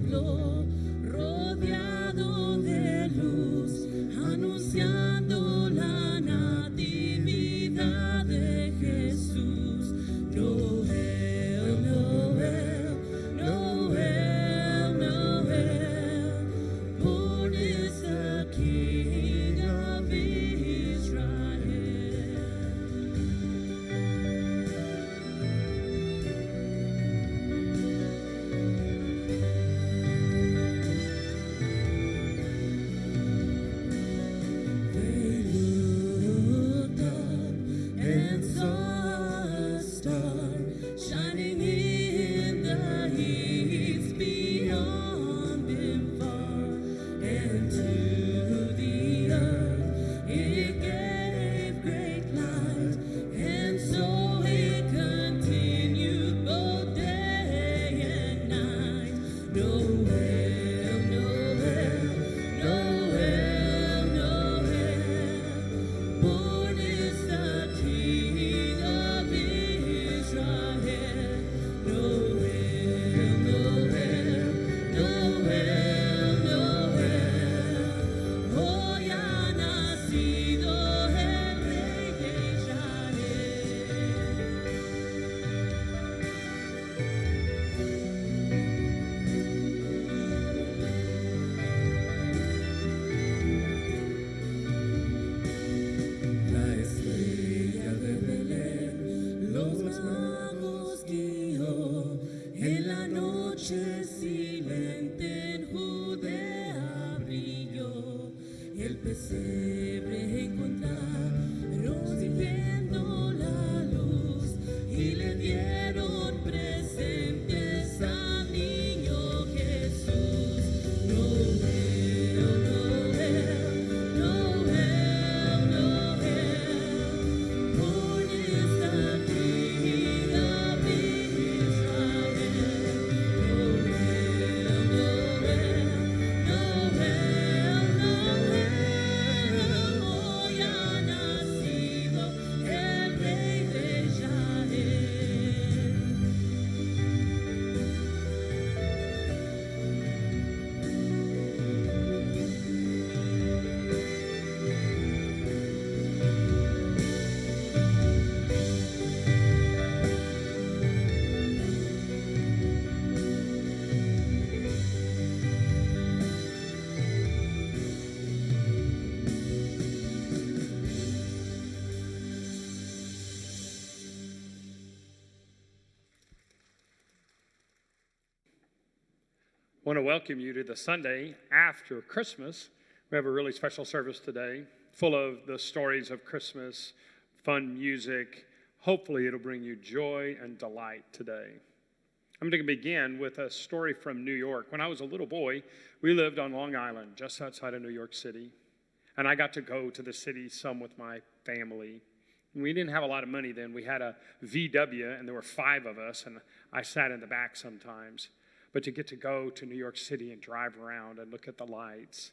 templo rodeado de luz, anunciando la natividad de Jesús. Noel, Noel, Noel, Noel, born is the King of Israel. Shining in the east beyond them far, and to the earth it gave great light, and so it continued both day and night. Noel, Noel, Noel, Noel, born is the King of Israel. Noel, Noel, Noel, Noel, hoy ha nacido el Rey de Israel. La estrella de Belén los magos guió, en la noche silente en Judea brilló. El pesebre encontraron sirviendo la luz, y le dieron presentes al niño Jesús. Noel, Noel, Noel, Noel, born is the King of Israel. Noel, Noel, Noel, Noel, hoy ha nacido el Rey de Israel. I want to welcome you to the Sunday after Christmas. We have a really special service today, full of the stories of Christmas, fun music. Hopefully it'll bring you joy and delight today. I'm going to begin with a story from New York. When I was a little boy, we lived on Long Island, just outside of New York City. And I got to go to the city some with my family. And we didn't have a lot of money then. We had a VW, and there were 5 of us, and I sat in the back sometimes. But to get to go to New York City and drive around and look at the lights.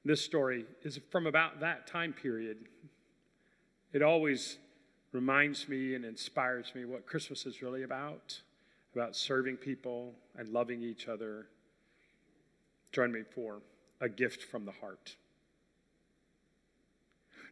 This story is from about that time period. It always reminds me and inspires me what Christmas is really about serving people and loving each other. Join me for a gift from the heart.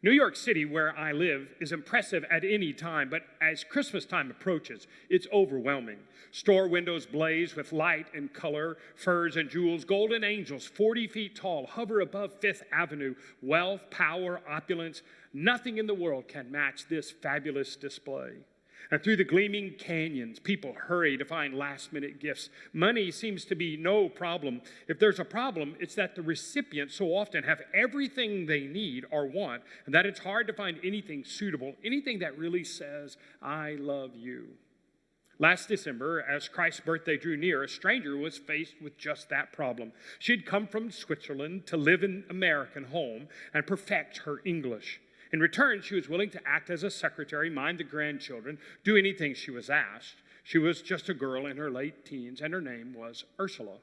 New York City, where I live, is impressive at any time, but as Christmas time approaches, it's overwhelming. Store windows blaze with light and color, furs and jewels. Golden angels, 40 feet tall, hover above Fifth Avenue. Wealth, power, opulence, nothing in the world can match this fabulous display. And through the gleaming canyons, people hurry to find last-minute gifts. Money seems to be no problem. If there's a problem, it's that the recipients so often have everything they need or want, and that it's hard to find anything suitable, anything that really says, I love you. Last December, as Christ's birthday drew near, a stranger was faced with just that problem. She'd come from Switzerland to live in an American home and perfect her English. In return, she was willing to act as a secretary, mind the grandchildren, do anything she was asked. She was just a girl in her late teens, and her name was Ursula.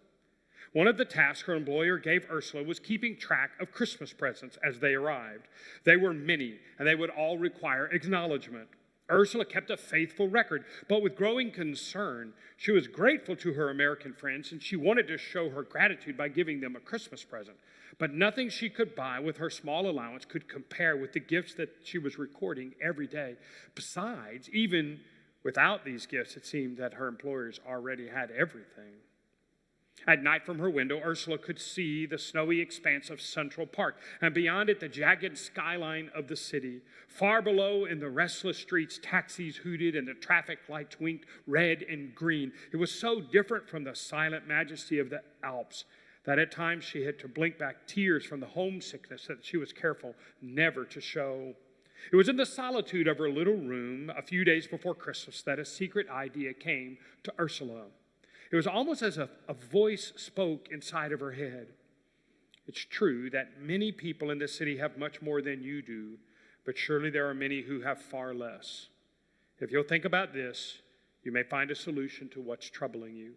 One of the tasks her employer gave Ursula was keeping track of Christmas presents as they arrived. They were many, and they would all require acknowledgement. Ursula kept a faithful record, but with growing concern, she was grateful to her American friends, and she wanted to show her gratitude by giving them a Christmas present. But nothing she could buy with her small allowance could compare with the gifts that she was recording every day. Besides, even without these gifts, it seemed that her employers already had everything. At night from her window, Ursula could see the snowy expanse of Central Park, and beyond it, the jagged skyline of the city. Far below, in the restless streets, taxis hooted and the traffic lights winked red and green. It was so different from the silent majesty of the Alps that at times she had to blink back tears from the homesickness that she was careful never to show. It was in the solitude of her little room a few days before Christmas that a secret idea came to Ursula. It was almost as if a voice spoke inside of her head. It's true that many people in this city have much more than you do, but surely there are many who have far less. If you'll think about this, you may find a solution to what's troubling you.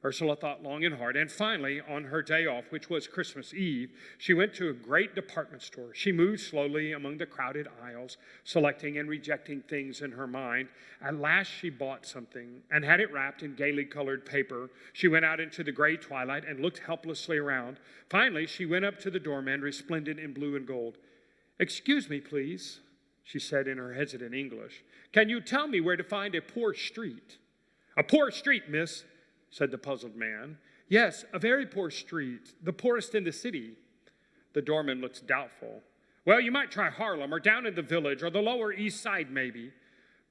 Ursula thought long and hard, and finally, on her day off, which was Christmas Eve, she went to a great department store. She moved slowly among the crowded aisles, selecting and rejecting things in her mind. At last, she bought something and had it wrapped in gaily colored paper. She went out into the gray twilight and looked helplessly around. Finally, she went up to the doorman, resplendent in blue and gold. "Excuse me, please," she said in her hesitant English. "Can you tell me where to find a poor street?" "A poor street, miss," said the puzzled man. "Yes, a very poor street, the poorest in the city." The doorman looked doubtful. "Well, you might try Harlem, or down in the Village, or the Lower East Side, maybe."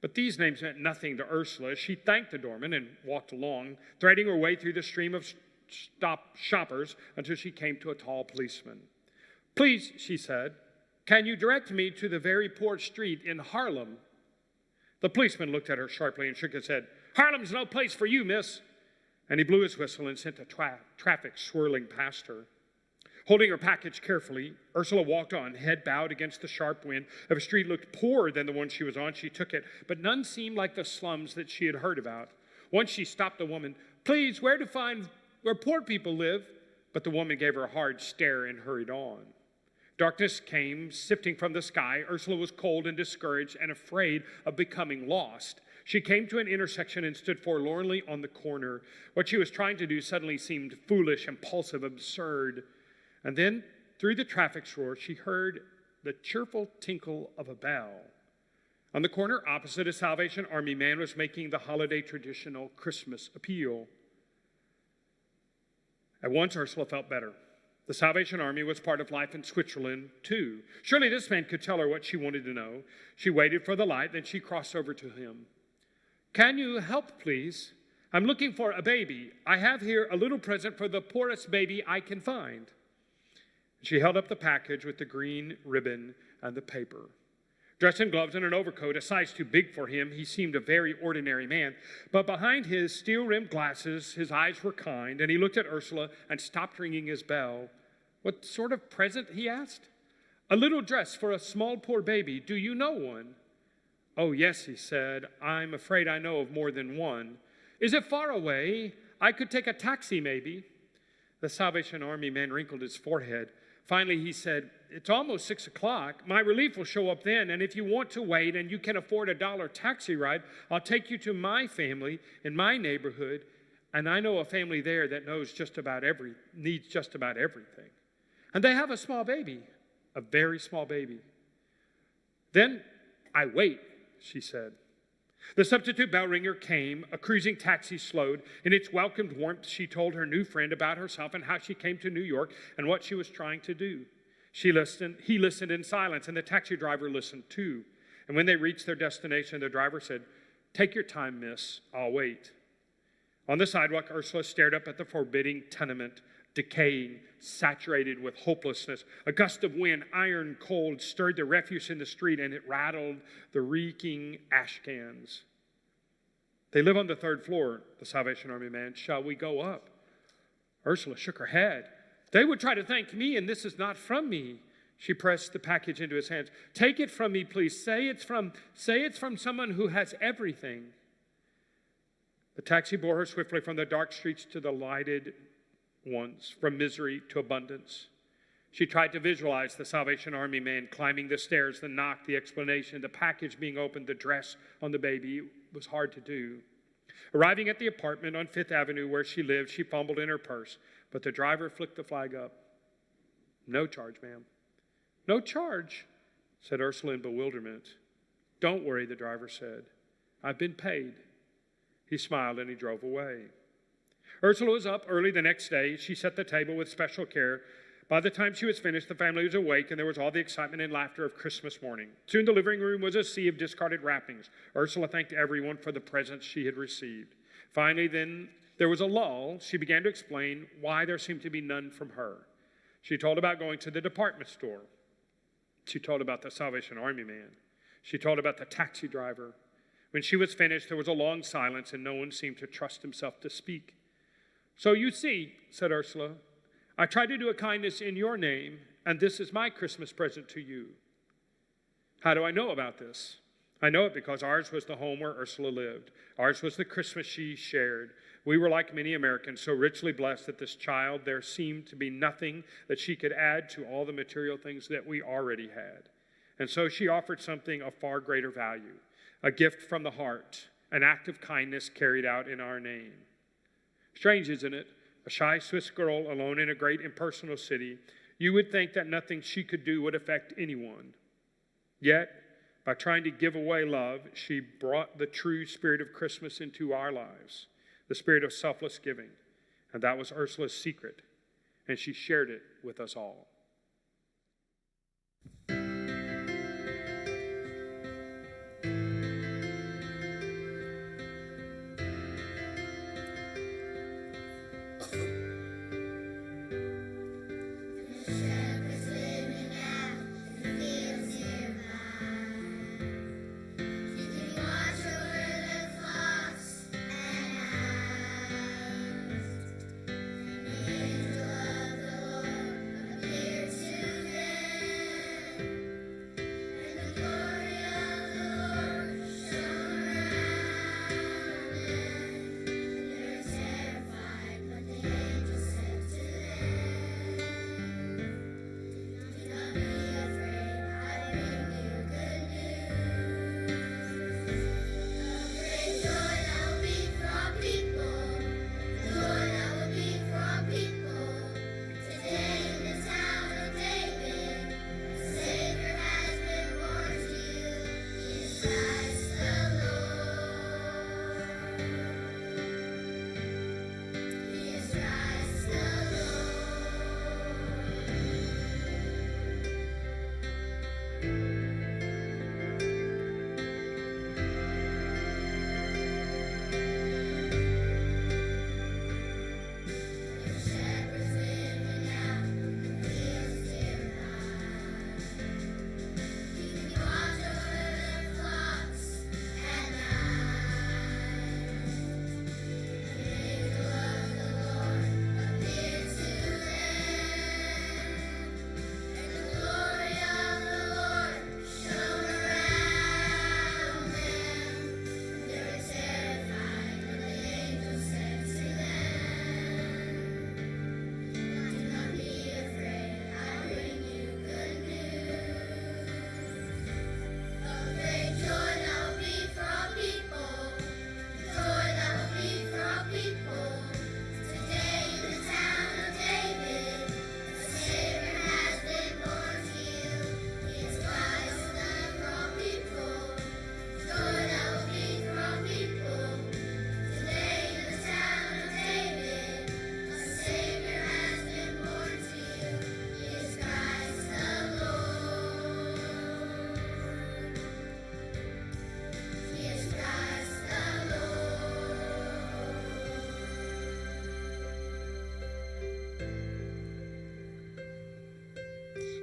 But these names meant nothing to Ursula. She thanked the doorman and walked along, threading her way through the stream of shoppers until she came to a tall policeman. "Please," she said, "can you direct me to the very poor street in Harlem?" The policeman looked at her sharply and shook his head. "Harlem's no place for you, miss." And he blew his whistle and sent the traffic swirling past her. Holding her package carefully, Ursula walked on, head bowed against the sharp wind. If a street looked poorer than the one she was on, she took it, but none seemed like the slums that she had heard about. Once she stopped the woman. "Please, where to find where poor people live?" But the woman gave her a hard stare and hurried on. Darkness came, sifting from the sky. Ursula was cold and discouraged and afraid of becoming lost. She came to an intersection and stood forlornly on the corner. What she was trying to do suddenly seemed foolish, impulsive, absurd. And then, through the traffic roar, she heard the cheerful tinkle of a bell. On the corner opposite, a Salvation Army man was making the holiday traditional Christmas appeal. At once, Ursula felt better. The Salvation Army was part of life in Switzerland, too. Surely this man could tell her what she wanted to know. She waited for the light, then she crossed over to him. "Can you help, please? I'm looking for a baby. I have here a little present for the poorest baby I can find." She held up the package with the green ribbon and the paper. Dressed in gloves and an overcoat, a size too big for him, he seemed a very ordinary man. But behind his steel-rimmed glasses, his eyes were kind, and he looked at Ursula and stopped ringing his bell. "What sort of present?" he asked. "A little dress for a small poor baby. Do you know one?" "Oh, yes," he said. "I'm afraid I know of more than one." "Is it far away? I could take a taxi, maybe." The Salvation Army man wrinkled his forehead. Finally, he said, "It's almost 6 o'clock. My relief will show up then, and if you want to wait and you can afford a $1 taxi ride, I'll take you to my family in my neighborhood, and I know a family there that needs just about everything. And they have a small baby, a very small baby." "Then I wait," she said. The substitute bell ringer came. A cruising taxi slowed. In its welcomed warmth, she told her new friend about herself and how she came to New York and what she was trying to do. He listened in silence, and the taxi driver listened too. And when they reached their destination, the driver said, "Take your time, miss. I'll wait." On the sidewalk, Ursula stared up at the forbidding tenement, decaying, saturated with hopelessness. A gust of wind, iron cold, stirred the refuse in the street, and it rattled the reeking ash cans. "They live on the 3rd floor, the Salvation Army man. Shall we go up?" Ursula shook her head. "They would try to thank me, and this is not from me." She pressed the package into his hands. "Take it from me, please. Say it's from someone who has everything." The taxi bore her swiftly from the dark streets to the lighted ones, from misery to abundance. She tried to visualize the Salvation Army man climbing the stairs, the knock, the explanation, the package being opened, the dress on the baby. It was hard to do. Arriving at the apartment on Fifth Avenue where she lived, she fumbled in her purse, but the driver flicked the flag up. "No charge, ma'am." "No charge," said Ursula in bewilderment. "Don't worry," the driver said. "I've been paid." He smiled and he drove away. Ursula was up early the next day. She set the table with special care. By the time she was finished, the family was awake, and there was all the excitement and laughter of Christmas morning. Soon the living room was a sea of discarded wrappings. Ursula thanked everyone for the presents she had received. Finally, then, there was a lull. She began to explain why there seemed to be none from her. She told about going to the department store. She told about the Salvation Army man. She told about the taxi driver. When she was finished, there was a long silence, and no one seemed to trust himself to speak. "So you see," said Ursula, "I tried to do a kindness in your name, and this is my Christmas present to you." "How do I know about this?" "I know it because ours was the home where Ursula lived. Ours was the Christmas she shared. We were like many Americans, so richly blessed that this child, there seemed to be nothing that she could add to all the material things that we already had. And so she offered something of far greater value, a gift from the heart, an act of kindness carried out in our name." Strange, isn't it? A shy Swiss girl alone in a great impersonal city. You would think that nothing she could do would affect anyone. Yet, by trying to give away love, she brought the true spirit of Christmas into our lives, the spirit of selfless giving. And that was Ursula's secret, and she shared it with us all.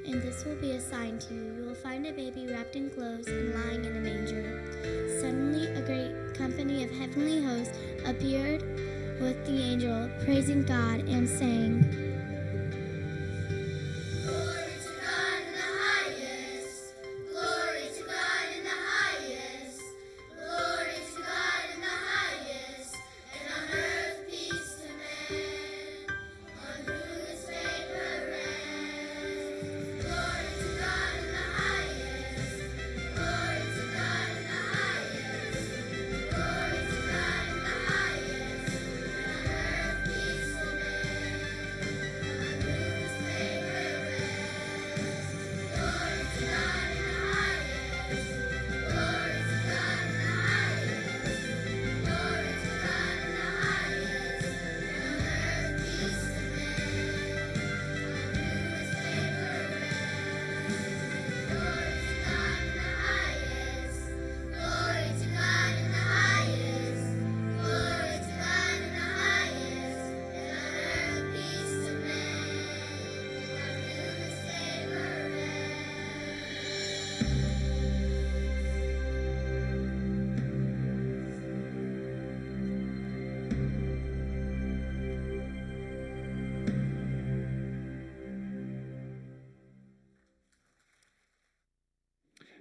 And this will be a sign to you. You will find a baby wrapped in clothes and lying in a manger. Suddenly a great company of heavenly hosts appeared with the angel, praising God and saying, Glory to God in the highest. Glory to God in the highest. Glory to God in the highest. And on earth peace to men, on whom his favor rests.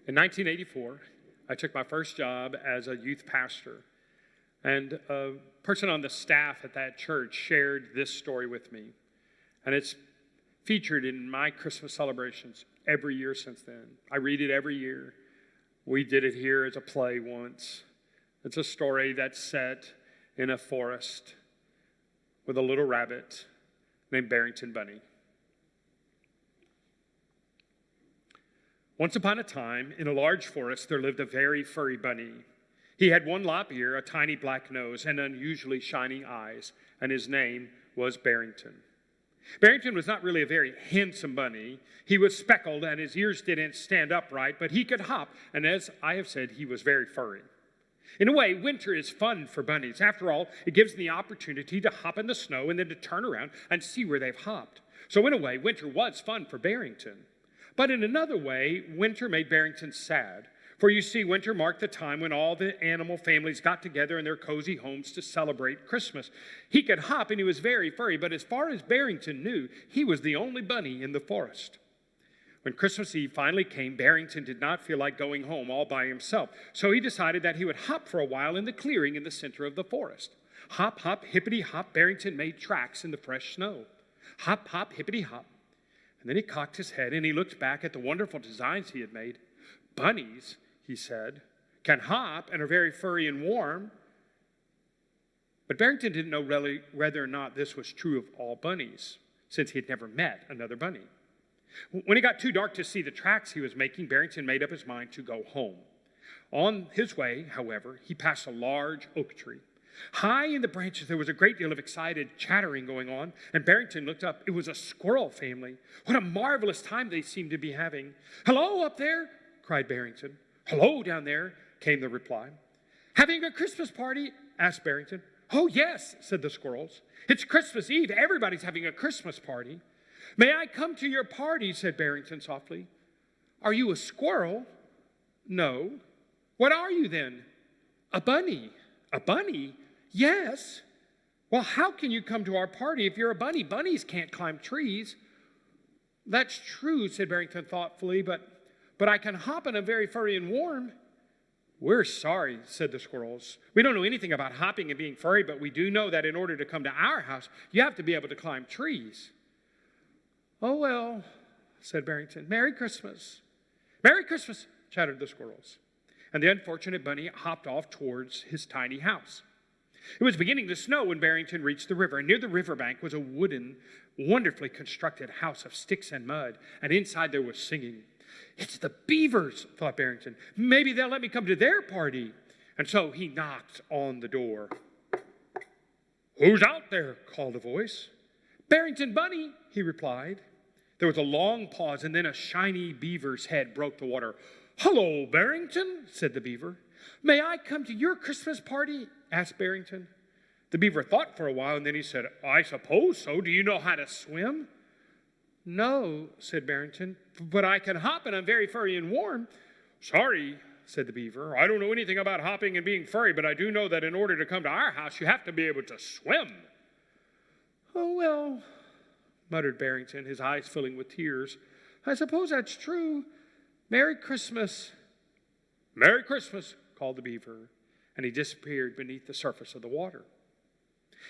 In 1984, I took my first job as a youth pastor, and a person on the staff at that church shared this story with me, and it's featured in my Christmas celebrations every year since then. I read it every year. We did it here as a play once. It's a story that's set in a forest with a little rabbit named Barrington Bunny. Once upon a time, in a large forest, there lived a very furry bunny. He had one lop ear, a tiny black nose, and unusually shining eyes, and his name was Barrington. Barrington was not really a very handsome bunny. He was speckled, and his ears didn't stand upright, but he could hop, and as I have said, he was very furry. In a way, winter is fun for bunnies. After all, it gives them the opportunity to hop in the snow and then to turn around and see where they've hopped. So in a way, winter was fun for Barrington. But in another way, winter made Barrington sad. For you see, winter marked the time when all the animal families got together in their cozy homes to celebrate Christmas. He could hop and he was very furry, but as far as Barrington knew, he was the only bunny in the forest. When Christmas Eve finally came, Barrington did not feel like going home all by himself. So he decided that he would hop for a while in the clearing in the center of the forest. Hop, hop, hippity hop, Barrington made tracks in the fresh snow. Hop, hop, hippity hop. And then he cocked his head and he looked back at the wonderful designs he had made. Bunnies, he said, can hop and are very furry and warm. But Barrington didn't know really whether or not this was true of all bunnies, since he had never met another bunny. When it got too dark to see the tracks he was making, Barrington made up his mind to go home. On his way, however, he passed a large oak tree. High in the branches, there was a great deal of excited chattering going on, and Barrington looked up. It was a squirrel family. What a marvelous time they seemed to be having. "Hello, up there," cried Barrington. "Hello, down there," came the reply. "Having a Christmas party?" asked Barrington. "Oh, yes," said the squirrels. "It's Christmas Eve. Everybody's having a Christmas party." "May I come to your party?" said Barrington softly. "Are you a squirrel?" "No." "What are you then?" "A bunny." "A bunny?" "Yes." "Well, how can you come to our party if you're a bunny? Bunnies can't climb trees." "That's true," said Barrington thoughtfully, but I can hop and I'm very furry and warm." "We're sorry," said the squirrels. "We don't know anything about hopping and being furry, but we do know that in order to come to our house, you have to be able to climb trees." "Oh, well," said Barrington. "Merry Christmas." "Merry Christmas," chattered the squirrels. And the unfortunate bunny hopped off towards his tiny house. It was beginning to snow when Barrington reached the river, and near the riverbank was a wooden, wonderfully constructed house of sticks and mud, and inside there was singing. "It's the beavers," thought Barrington. "Maybe they'll let me come to their party." And so he knocked on the door. "Who's out there?" called a voice. "Barrington Bunny," he replied. There was a long pause, and then a shiny beaver's head broke the water. "Hello, Barrington," said the beaver. "May I come to your Christmas party?" asked Barrington. The beaver thought for a while, and then he said, "I suppose so. Do you know how to swim?" "No," said Barrington, "but I can hop and I'm very furry and warm." "Sorry," said the beaver. "I don't know anything about hopping and being furry, but I do know that in order to come to our house, you have to be able to swim." "Oh, well," muttered Barrington, his eyes filling with tears. "I suppose that's true. Merry Christmas." "Merry Christmas," called the beaver, and he disappeared beneath the surface of the water.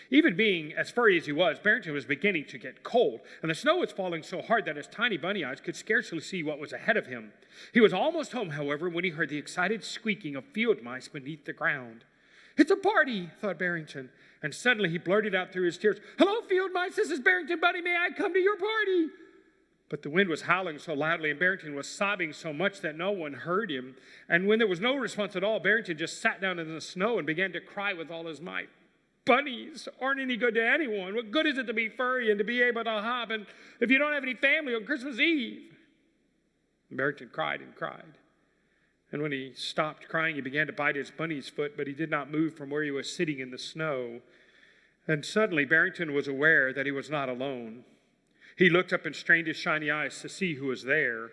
Even being as furry as he was, Barrington was beginning to get cold, and the snow was falling so hard that his tiny bunny eyes could scarcely see what was ahead of him. He was almost home, however, when he heard the excited squeaking of field mice beneath the ground. "It's a party," thought Barrington, and suddenly he blurted out through his tears, "Hello, field mice, this is Barrington Bunny. May I come to your party?" But the wind was howling so loudly and Barrington was sobbing so much that no one heard him. And when there was no response at all, Barrington just sat down in the snow and began to cry with all his might. "Bunnies aren't any good to anyone. What good is it to be furry and to be able to hop and if you don't have any family on Christmas Eve?" And Barrington cried and cried. And when he stopped crying, he began to bite his bunny's foot, but he did not move from where he was sitting in the snow. And suddenly Barrington was aware that he was not alone. He looked up and strained his shiny eyes to see who was there,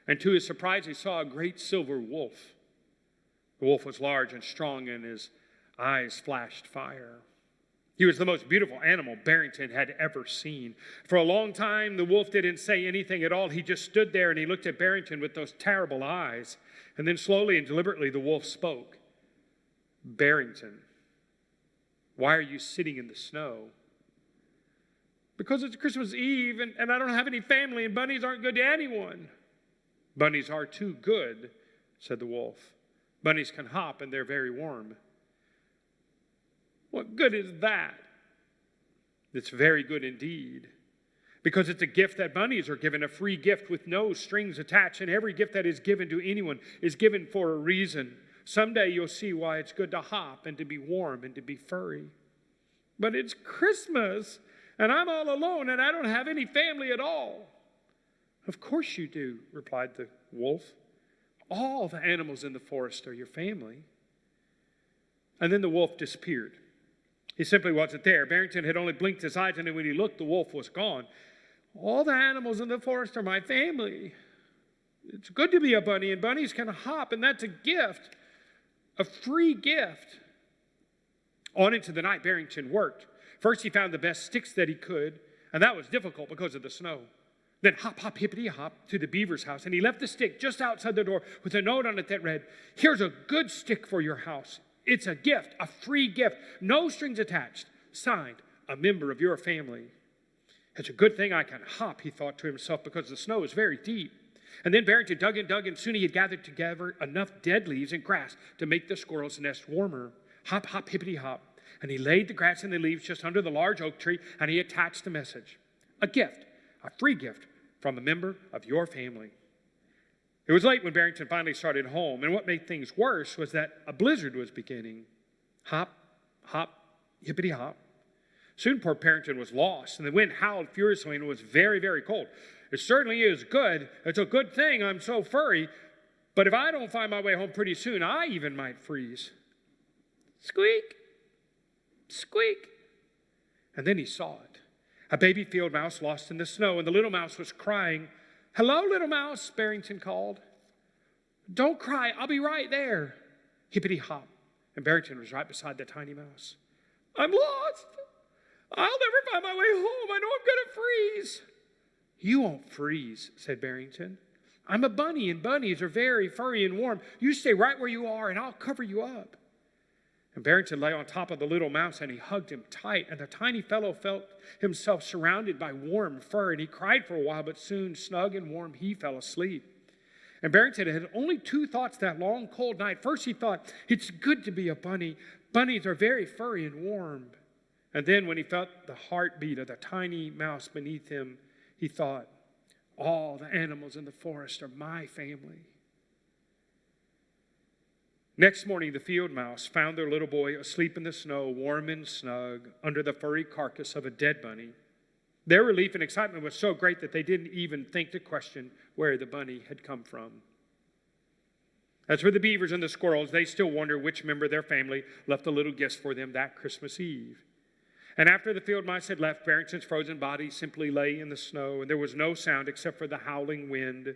and to his surprise, he saw a great silver wolf. The wolf was large and strong, and his eyes flashed fire. He was the most beautiful animal Barrington had ever seen. For a long time, the wolf didn't say anything at all. He just stood there and he looked at Barrington with those terrible eyes. And then slowly and deliberately, the wolf spoke. Barrington, why are you sitting in the snow? Because it's Christmas Eve and I don't have any family and bunnies aren't good to anyone. Bunnies are too good, said the wolf. Bunnies can hop and they're very warm. What good is that? It's very good indeed. Because it's a gift that bunnies are given, a free gift with no strings attached. And every gift that is given to anyone is given for a reason. Someday you'll see why it's good to hop and to be warm and to be furry. But it's Christmas and I'm all alone and I don't have any family at all. Of course you do, replied the wolf. All the animals in the forest are your family. And then the wolf disappeared. He simply wasn't there. Barrington had only blinked his eyes, and then when he looked, the wolf was gone. All the animals in the forest are my family. It's good to be a bunny, and bunnies can hop, and that's a gift, a free gift. On into the night, Barrington worked. First, he found the best sticks that he could, and that was difficult because of the snow. Then hop, hop, hippity hop to the beaver's house, and he left the stick just outside the door with a note on it that read, "Here's a good stick for your house. It's a gift, a free gift, no strings attached, signed, a member of your family." It's a good thing I can hop, he thought to himself, because the snow is very deep. And then Barrington dug and soon he had gathered together enough dead leaves and grass to make the squirrel's nest warmer. Hop, hop, hippity hop. And he laid the grass and the leaves just under the large oak tree, and he attached a message. A gift, a free gift from a member of your family. It was late when Barrington finally started home, and what made things worse was that a blizzard was beginning. Hop, hop, hippity hop. Soon poor Barrington was lost, and the wind howled furiously, and it was very, very cold. It certainly is good. It's a good thing I'm so furry, but if I don't find my way home pretty soon, I even might freeze. Squeak, squeak. And then he saw it. A baby field mouse lost in the snow, and the little mouse was crying. "Hello, little mouse," Barrington called. "Don't cry, I'll be right there." Hippity hop, and Barrington was right beside the tiny mouse. "I'm lost. I'll never find my way home. I know I'm going to freeze." "You won't freeze," said Barrington. "I'm a bunny, and bunnies are very furry and warm. You stay right where you are, and I'll cover you up." And Barrington lay on top of the little mouse, and he hugged him tight, and the tiny fellow felt himself surrounded by warm fur, and he cried for a while, but soon, snug and warm, he fell asleep. And Barrington had only two thoughts that long, cold night. First, he thought, it's good to be a bunny. Bunnies are very furry and warm. And then when he felt the heartbeat of the tiny mouse beneath him, he thought, all the animals in the forest are my family. Next morning, the field mouse found their little boy asleep in the snow, warm and snug, under the furry carcass of a dead bunny. Their relief and excitement was so great that they didn't even think to question where the bunny had come from. As for the beavers and the squirrels, they still wonder which member of their family left the little gifts for them that Christmas Eve. And after the field mice had left, Barrington's frozen body simply lay in the snow, and there was no sound except for the howling wind.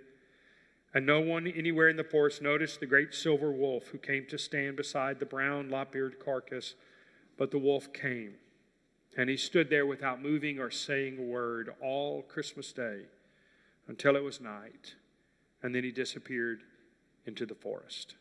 And no one anywhere in the forest noticed the great silver wolf who came to stand beside the brown lop-eared carcass. But the wolf came, and he stood there without moving or saying a word all Christmas Day until it was night, and then he disappeared into the forest.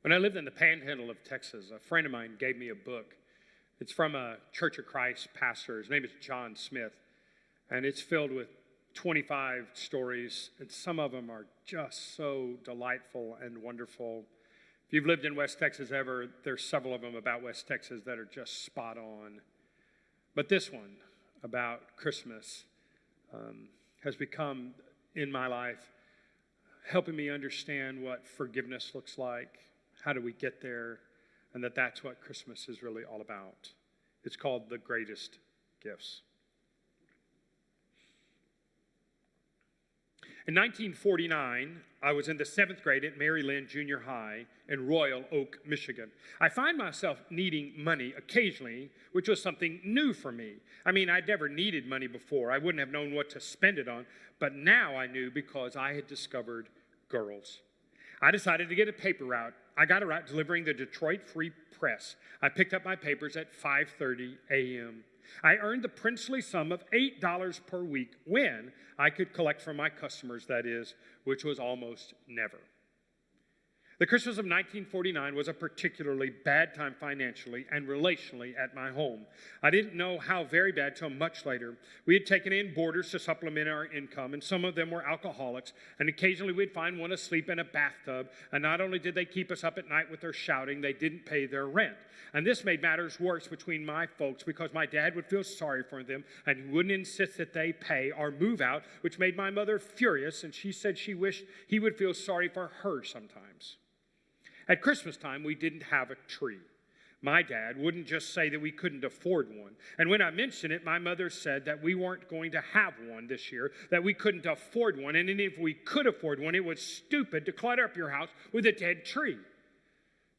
When I lived in the panhandle of Texas, a friend of mine gave me a book. It's from a Church of Christ pastor. His name is John Smith, and it's filled with 25 stories, and some of them are just so delightful and wonderful. If you've lived in West Texas ever, there's several of them about West Texas that are just spot on. But this one about Christmas has become, in my life, helping me understand what forgiveness looks like, how do we get there, and that's what Christmas is really all about. It's called The Greatest Gifts. In 1949, I was in the 7th grade at Mary Lynn Junior High in Royal Oak, Michigan. I find myself needing money occasionally, which was something new for me. I mean, I'd never needed money before. I wouldn't have known what to spend it on, but now I knew because I had discovered girls. I decided to get a paper route. I got a route delivering the Detroit Free Press. I picked up my papers at 5:30 a.m. I earned the princely sum of $8 per week when I could collect from my customers, that is, which was almost never. The Christmas of 1949 was a particularly bad time financially and relationally at my home. I didn't know how very bad till much later. We had taken in boarders to supplement our income, and some of them were alcoholics, and occasionally we'd find one asleep in a bathtub, and not only did they keep us up at night with their shouting, they didn't pay their rent. And this made matters worse between my folks because my dad would feel sorry for them, and he wouldn't insist that they pay or move out, which made my mother furious, and she said she wished he would feel sorry for her sometimes. At Christmas time, we didn't have a tree. My dad wouldn't just say that we couldn't afford one. And when I mentioned it, my mother said that we weren't going to have one this year, that we couldn't afford one. And if we could afford one, it was stupid to clutter up your house with a dead tree.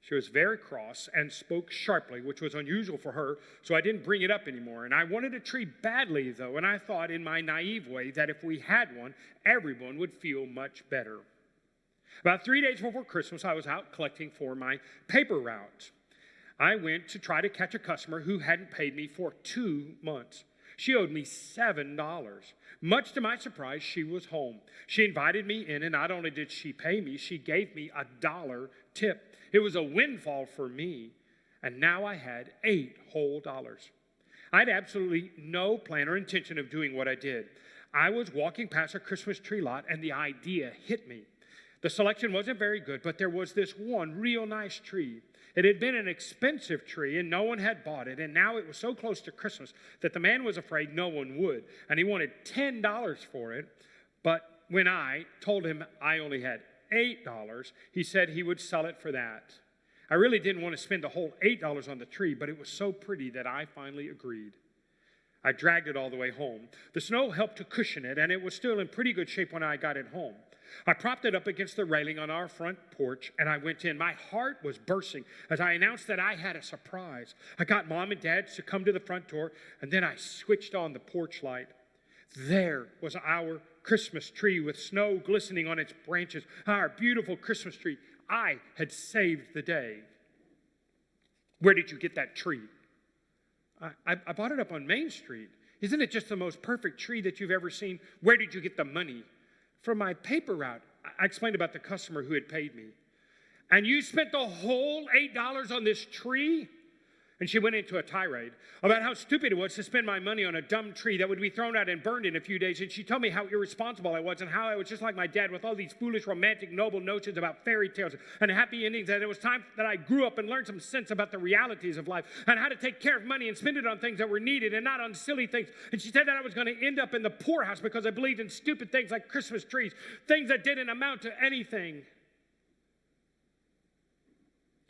She was very cross and spoke sharply, which was unusual for her, so I didn't bring it up anymore. And I wanted a tree badly, though, and I thought in my naive way that if we had one, everyone would feel much better. About 3 days before Christmas, I was out collecting for my paper route. I went to try to catch a customer who hadn't paid me for 2 months. She owed me $7. Much to my surprise, she was home. She invited me in, and not only did she pay me, she gave me $1 tip. It was a windfall for me, and now I had $8 whole. I had absolutely no plan or intention of doing what I did. I was walking past a Christmas tree lot, and the idea hit me. The selection wasn't very good, but there was this one real nice tree. It had been an expensive tree, and no one had bought it, and now it was so close to Christmas that the man was afraid no one would, and he wanted $10 for it. But when I told him I only had $8, he said he would sell it for that. I really didn't want to spend the whole $8 on the tree, but it was so pretty that I finally agreed. I dragged it all the way home. The snow helped to cushion it, and it was still in pretty good shape when I got it home. I propped it up against the railing on our front porch, and I went in. My heart was bursting as I announced that I had a surprise. I got Mom and Dad to come to the front door, and then I switched on the porch light. There was our Christmas tree with snow glistening on its branches, our beautiful Christmas tree. I had saved the day. Where did you get that tree? I bought it up on Main Street. Isn't it just the most perfect tree that you've ever seen? Where did you get the money? From my paper route. I explained about the customer who had paid me. And you spent the whole $8 on this tree? And she went into a tirade about how stupid it was to spend my money on a dumb tree that would be thrown out and burned in a few days. And she told me how irresponsible I was and how I was just like my dad with all these foolish, romantic, noble notions about fairy tales and happy endings. That it was time that I grew up and learned some sense about the realities of life and how to take care of money and spend it on things that were needed and not on silly things. And she said that I was going to end up in the poorhouse because I believed in stupid things like Christmas trees, things that didn't amount to anything.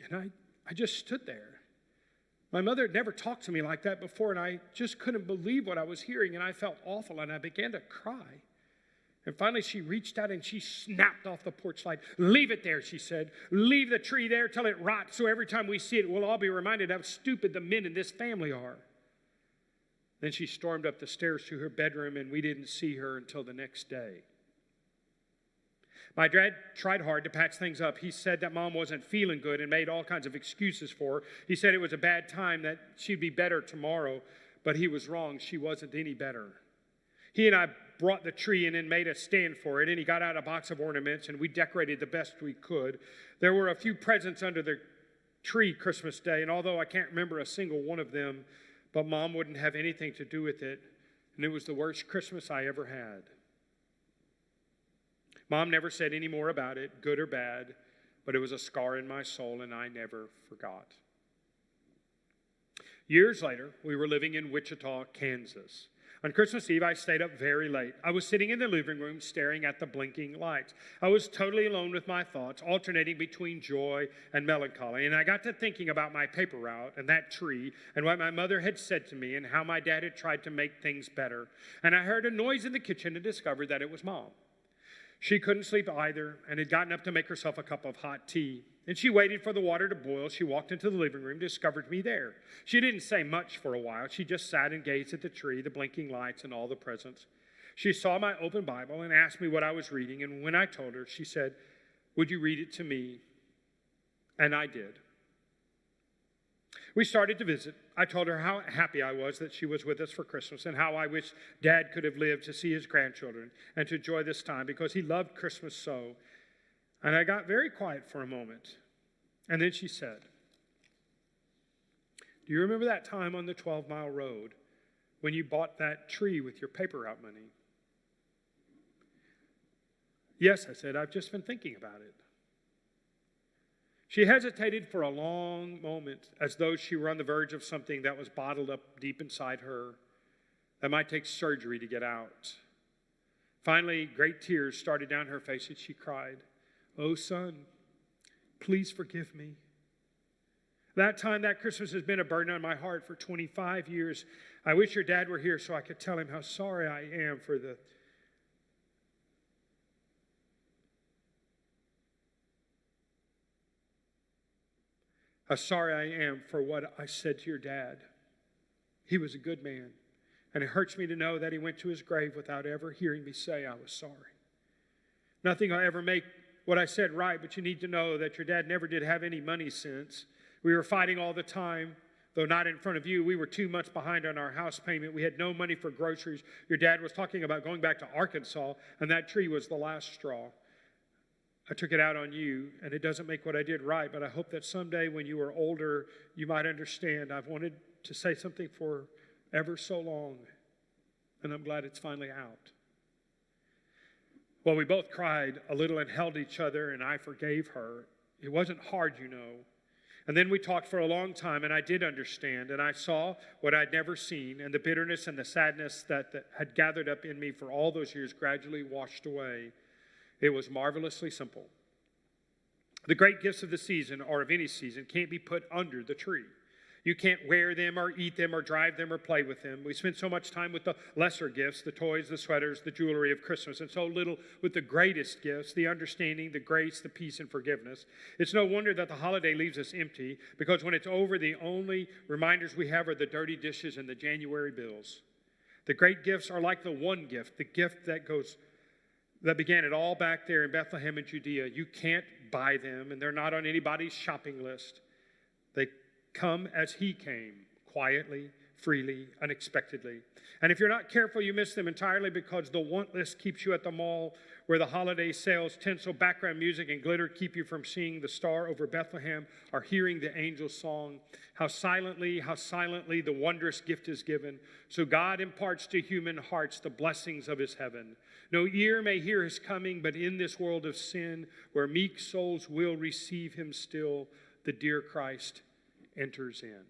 And I just stood there. My mother had never talked to me like that before, and I just couldn't believe what I was hearing, and I felt awful, and I began to cry. And finally, she reached out, and she snapped off the porch light. Leave it there, she said. Leave the tree there till it rots, so every time we see it, we'll all be reminded how stupid the men in this family are. Then she stormed up the stairs to her bedroom, and we didn't see her until the next day. My dad tried hard to patch things up. He said that Mom wasn't feeling good and made all kinds of excuses for her. He said it was a bad time, that she'd be better tomorrow, but he was wrong. She wasn't any better. He and I brought the tree in and made a stand for it, and he got out a box of ornaments, and we decorated the best we could. There were a few presents under the tree Christmas Day, and although I can't remember a single one of them, but Mom wouldn't have anything to do with it, and it was the worst Christmas I ever had. Mom never said any more about it, good or bad, but it was a scar in my soul, and I never forgot. Years later, we were living in Wichita, Kansas. On Christmas Eve, I stayed up very late. I was sitting in the living room staring at the blinking lights. I was totally alone with my thoughts, alternating between joy and melancholy. And I got to thinking about my paper route and that tree and what my mother had said to me and how my dad had tried to make things better. And I heard a noise in the kitchen and discovered that it was Mom. She couldn't sleep either and had gotten up to make herself a cup of hot tea. And she waited for the water to boil. She walked into the living room, discovered me there. She didn't say much for a while. She just sat and gazed at the tree, the blinking lights, and all the presents. She saw my open Bible and asked me what I was reading. And when I told her, she said, "Would you read it to me?" And I did. We started to visit. I told her how happy I was that she was with us for Christmas and how I wish Dad could have lived to see his grandchildren and to enjoy this time because he loved Christmas so. And I got very quiet for a moment. And then she said, "Do you remember that time on the 12-mile road when you bought that tree with your paper route money?" "Yes," I said, "I've just been thinking about it." She hesitated for a long moment as though she were on the verge of something that was bottled up deep inside her that might take surgery to get out. Finally, great tears started down her face and she cried, "Oh, son, please forgive me. That time, that Christmas has been a burden on my heart for 25 years. I wish your dad were here so I could tell him how sorry I am for what I said to your dad. He was a good man, and it hurts me to know that he went to his grave without ever hearing me say I was sorry. Nothing will ever make what I said right, but you need to know that your dad never did have any money sense. We were fighting all the time, though not in front of you. We were 2 months behind on our house payment. We had no money for groceries. Your dad was talking about going back to Arkansas, and that tree was the last straw. I took it out on you, and it doesn't make what I did right, but I hope that someday when you are older, you might understand. I've wanted to say something for ever so long, and I'm glad it's finally out." Well, we both cried a little and held each other, and I forgave her. It wasn't hard, you know. And then we talked for a long time, and I did understand, and I saw what I'd never seen, and the bitterness and the sadness that had gathered up in me for all those years gradually washed away. It was marvelously simple. The great gifts of the season, or of any season, can't be put under the tree. You can't wear them or eat them or drive them or play with them. We spend so much time with the lesser gifts, the toys, the sweaters, the jewelry of Christmas, and so little with the greatest gifts, the understanding, the grace, the peace, and forgiveness. It's no wonder that the holiday leaves us empty, because when it's over, the only reminders we have are the dirty dishes and the January bills. The great gifts are like the one gift, the gift that began it all back there in Bethlehem and Judea. You can't buy them, and they're not on anybody's shopping list. They come as he came, quietly, freely, unexpectedly. And if you're not careful, you miss them entirely, because the want list keeps you at the mall where the holiday sales, tinsel, background music, and glitter keep you from seeing the star over Bethlehem or hearing the angel's song. How silently the wondrous gift is given. So God imparts to human hearts the blessings of his heaven. No ear may hear his coming, but in this world of sin, where meek souls will receive him still, the dear Christ enters in.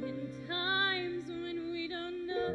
In times when we don't know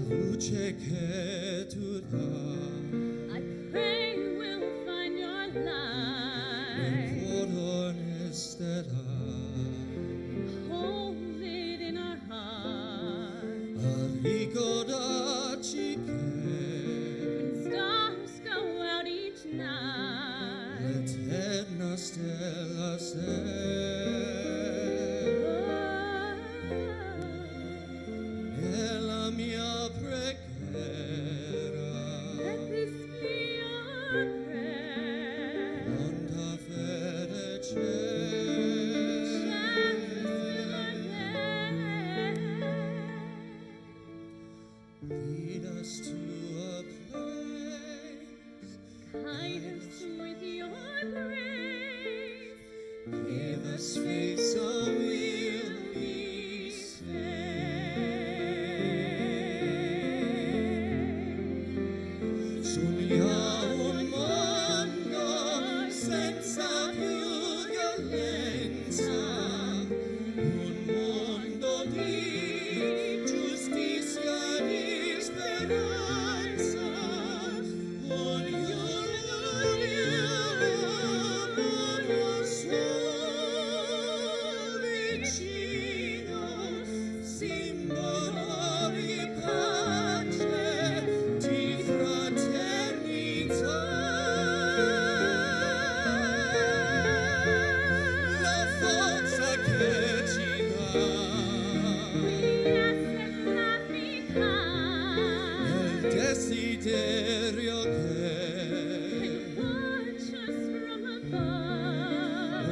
I pray we'll find your light. Hold it in our heart. When stars go out each night. Nella mia preghiera Let this be our prayer. quanta fede c'è. Lead us to a place, Guide us with your grace. give us faith so we'll be saved. Sogniamo un mondo senza più violenza, un mondo di giustizia e di speranza. Ognuno suo vicino, simbolo di pace, di fraternità. La forza che ci dà il desiderio che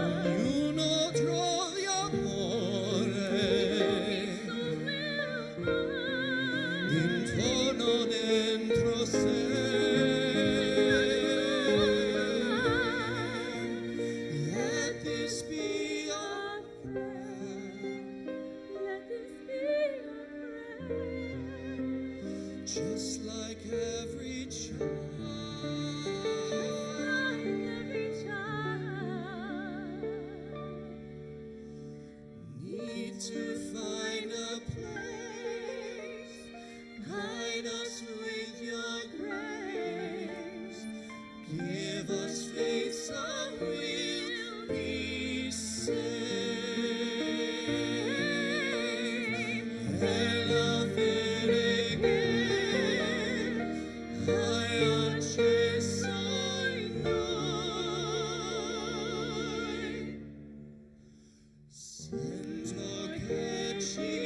ognuno trovi amore intorno dentro sé. Let this be our prayer, just like every child. Need to find a place, guide us with your grace, give us faith so we'll be saved. E la fede che hai acceso in noi, sento che ci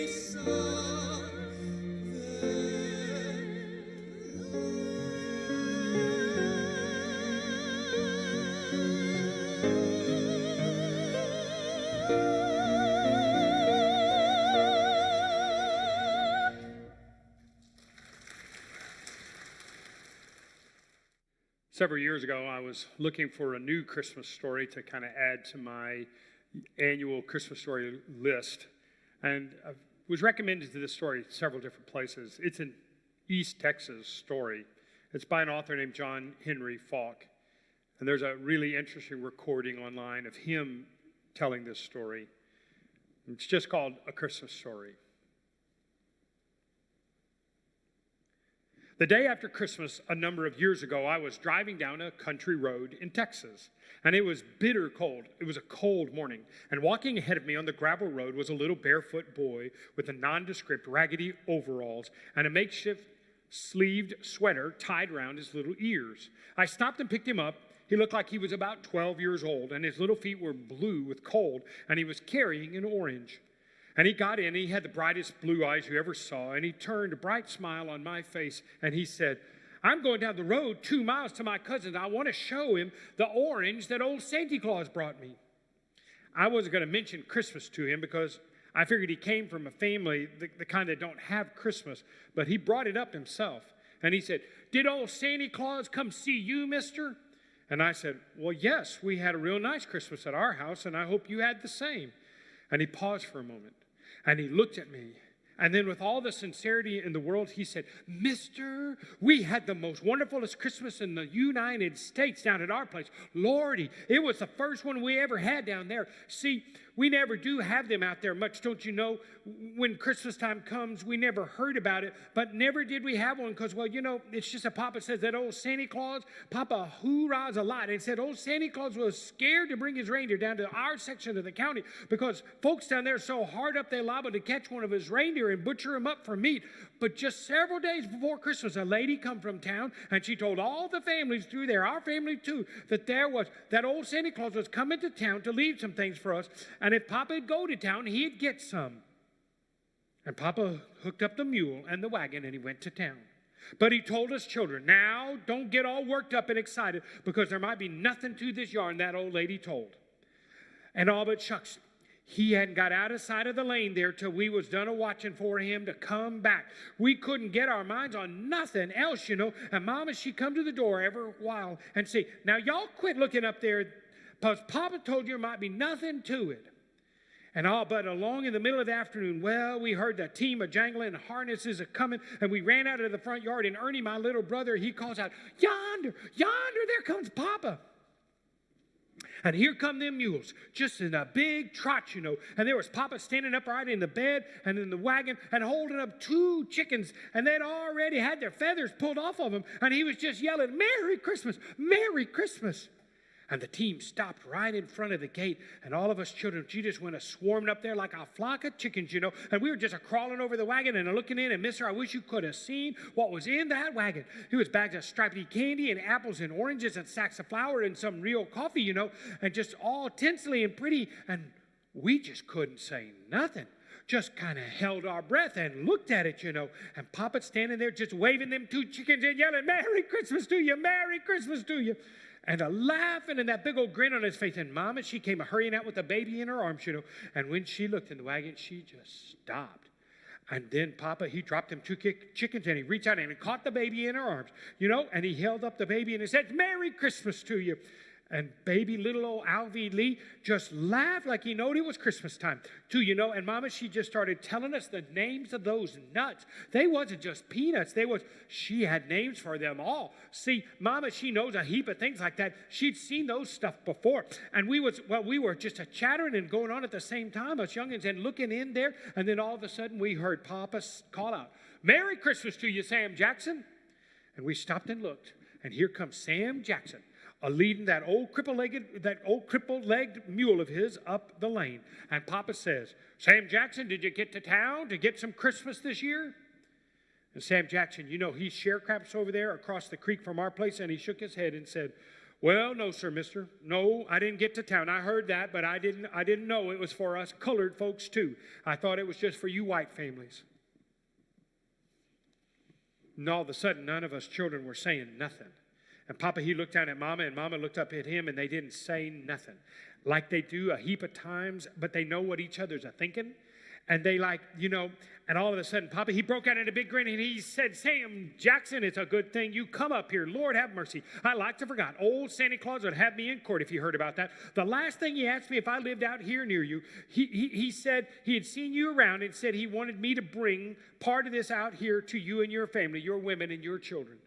Several years ago, I was looking for a new Christmas story to kind of add to my annual Christmas story list. And I was recommended to this story several different places. It's an East Texas story. It's by an author named John Henry Falk. And there's a really interesting recording online of him telling this story. It's just called A Christmas Story. The day after Christmas, a number of years ago, I was driving down a country road in Texas, and it was bitter cold. It was a cold morning, and walking ahead of me on the gravel road was a little barefoot boy with a nondescript raggedy overalls and a makeshift sleeved sweater tied around his little ears. I stopped and picked him up. He looked like he was about 12 years old, and his little feet were blue with cold, and he was carrying an orange. And he got in, and he had the brightest blue eyes you ever saw, and he turned a bright smile on my face, and he said, "I'm going down the road 2 miles to my cousin's. I want to show him the orange that old Santa Claus brought me." I wasn't going to mention Christmas to him because I figured he came from a family, the kind that don't have Christmas, but he brought it up himself. And he said, "Did old Santa Claus come see you, mister?" And I said, "Well, yes, we had a real nice Christmas at our house, and I hope you had the same." And he paused for a moment. And he looked at me, and then with all the sincerity in the world, he said, "Mister, we had the most wonderfulest Christmas in the United States down at our place. Lordy, it was the first one we ever had down there. See, we never do have them out there much, don't you know? When Christmas time comes, we never heard about it, but never did we have one because, well, you know, it's just a Papa says that old Santa Claus, Papa hoorahs a lot, and said old Santa Claus was scared to bring his reindeer down to our section of the county because folks down there are so hard up they're liable to catch one of his reindeer and butcher him up for meat. But just several days before Christmas, a lady come from town, and she told all the families through there, our family too, that old Santa Claus was coming to town to leave some things for us, and if Papa would go to town, he'd get some. And Papa hooked up the mule and the wagon, and he went to town. But he told us children, now don't get all worked up and excited because there might be nothing to this yarn that old lady told. And all but shucks, he hadn't got out of sight of the lane there till we was done a-watching for him to come back. We couldn't get our minds on nothing else, you know. And Mama, she come to the door every while and say, now y'all quit looking up there because Papa told you there might be nothing to it. And all but along in the middle of the afternoon, well, we heard the team of jangling harnesses a coming, and we ran out of the front yard, and Ernie, my little brother, he calls out, yonder, there comes Papa. And here come them mules, just in a big trot, you know. And there was Papa standing upright in the bed and in the wagon and holding up 2 chickens. And they'd already had their feathers pulled off of them. And he was just yelling, Merry Christmas, Merry Christmas. And the team stopped right in front of the gate. And all of us children, she just went swarming up there like a flock of chickens, you know. And we were just crawling over the wagon and looking in. And mister, I wish you could have seen what was in that wagon. It was bags of stripedy candy and apples and oranges and sacks of flour and some real coffee, you know. And just all tinsely and pretty. And we just couldn't say nothing. Just kind of held our breath and looked at it, you know. And Papa standing there just waving them 2 chickens and yelling, Merry Christmas to you, Merry Christmas to you. And a laughing and that big old grin on his face. And Mama, she came hurrying out with the baby in her arms, you know. And when she looked in the wagon, she just stopped. And then Papa, he dropped them 2 chickens and he reached out and he caught the baby in her arms, you know. And he held up the baby and he said, Merry Christmas to you. And baby little old Alvy Lee just laughed like he knowed it was Christmas time too, you know. And Mama, she just started telling us the names of those nuts. They wasn't just peanuts. She had names for them all. See, Mama, she knows a heap of things like that. She'd seen those stuff before. And we were just chattering and going on at the same time, us youngins, and looking in there. And then all of a sudden we heard Papa call out, Merry Christmas to you, Sam Jackson. And we stopped and looked. And here comes Sam Jackson, leading that old crippled-legged mule of his up the lane. And Papa says, Sam Jackson, did you get to town to get some Christmas this year? And Sam Jackson, you know, he sharecrops over there across the creek from our place, and he shook his head and said, well, no, sir, mister. No, I didn't get to town. I heard that, but I didn't know it was for us colored folks, too. I thought it was just for you white families. And all of a sudden, none of us children were saying nothing. And Papa, he looked down at Mama, and Mama looked up at him, and they didn't say nothing. Like they do a heap of times, but they know what each other's thinking. And they like, you know, and all of a sudden, Papa, he broke out in a big grin, and he said, Sam Jackson, it's a good thing you come up here. Lord have mercy. I like to forgot. Old Santa Claus would have me in court if you heard about that. The last thing he asked me if I lived out here near you, he said he had seen you around and said he wanted me to bring part of this out here to you and your family, your women and your children.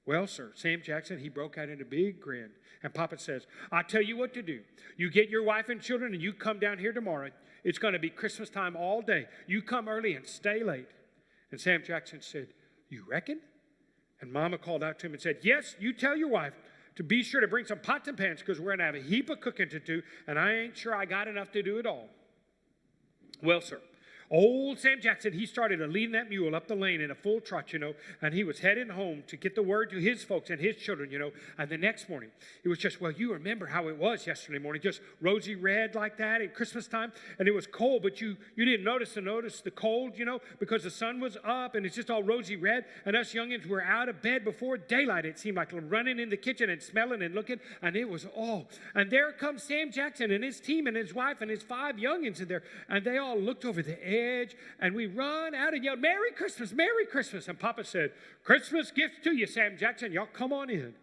Well, sir, Sam Jackson, he broke out in a big grin. And Papa says, I'll tell you what to do. You get your wife and children and you come down here tomorrow. It's going to be Christmas time all day. You come early and stay late. And Sam Jackson said, you reckon? And Mama called out to him and said, yes, you tell your wife to be sure to bring some pots and pans because we're going to have a heap of cooking to do, and I ain't sure I got enough to do it all. Well, sir, old Sam Jackson, he started leading that mule up the lane in a full trot, you know, and he was heading home to get the word to his folks and his children, you know. And the next morning, it was just, well, you remember how it was yesterday morning, just rosy red like that at Christmas time. And it was cold, but you didn't notice the cold, you know, because the sun was up and it's just all rosy red. And us youngins were out of bed before daylight. It seemed like running in the kitchen and smelling and looking. And it was, and there comes Sam Jackson and his team and his wife and his 5 youngins in there. And they all looked over the edge, and we run out and yelled, Merry Christmas, Merry Christmas. And Papa said, Christmas gifts to you, Sam Jackson. Y'all come on in.